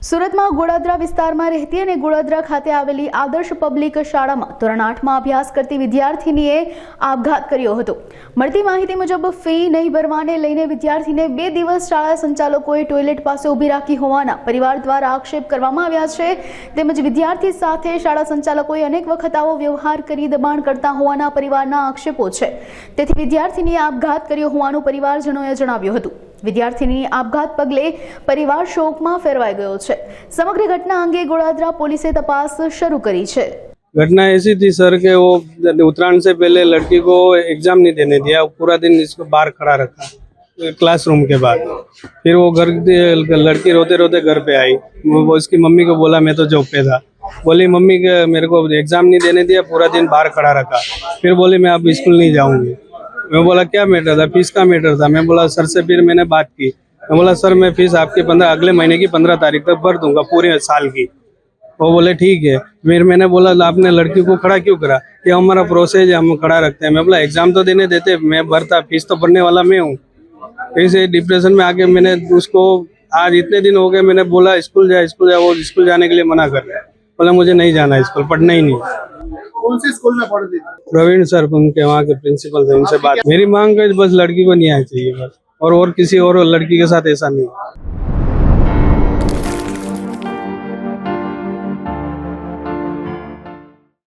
સુરતમાં ગોળાદરા વિસ્તારમાં રહેતી અને ગોળાદરા ખાતે આવેલી આદર્શ પબ્લિક શાળામાં ધોરણ 8માં અભ્યાસ કરતી વિદ્યાર્થીનીએ આપઘાત કર્યો હતો। મળતી માહિતી મુજબ ફી નહીં ભરવાને લઈને વિદ્યાર્થીને 2 દિવસ શાળા સંચાલકોએ ટોયલેટ પાસે ઊભી રાખી હોવાના પરિવાર દ્વારા આક્ષેપ કરવામાં આવ્યા છે। તેમજ વિદ્યાર્થી સાથે શાળા સંચાલકોએ અનેક વખત આવો વ્યવહાર કરી દબાણ કરતા હોવાના પરિવારના આક્ષેપો છે। તેથી વિદ્યાર્થીનીએ આપઘાત કર્યો હોવાનું પરિવારજનોએ જણાવ્યું હતું। વિદ્યાર્થીની આપઘાત પગલે પરિવાર શોકમાં ફેરવાઈ ગયો છે। समग्र घटना अंगे गोड़ादरा पुलिस तपास शुरू करी है। घटना ऐसी थी सर कि वो उत्तरायण से पहले लड़की को एग्जाम नहीं देने दिया, पूरा दिन इसको बाहर खड़ा रखा क्लासरूम के बाद। फिर वो घर लड़की रोते रोते घर पे आई, वो इसकी मम्मी को बोला मैं तो जॉब पे था, बोली मम्मी के मेरे को एग्जाम नहीं देने दिया, पूरा दिन बाहर खड़ा रखा। फिर बोली मैं अब स्कूल नहीं जाऊंगी। मैं बोला क्या मैटर था? फीस का मैटर था। मैं बोला सर से फिर मैंने बात की, मैं बोला सर मैं फीस आपकी अगले महीने की 15 तारीख तक भर दूंगा पूरे साल की। वो बोले ठीक है। फिर मैंने बोला आपने लड़की को खड़ा क्यों करा? कि हमारा प्रोसेस है, हम खड़ा रखते हैं। मैं बोला एग्जाम तो देने देते, मैं भरता, फीस तो भरने वाला मैं हूँ। ऐसे डिप्रेशन में आके मैंने उसको आज इतने दिन हो गए, मैंने बोला स्कूल जा, वो स्कूल जाने के लिए मना कर रहा है। बोला मुझे नहीं जाना स्कूल, पढ़ना ही नहीं। कौन सी स्कूल में पढ़ती थी? प्रवीण सर उनके वहाँ के प्रिंसिपल थे, उनसे बात। मेरी मांग है बस लड़की को न्याय चाहिए बस, और किसी और लड़की के साथ ऐसा नहीं।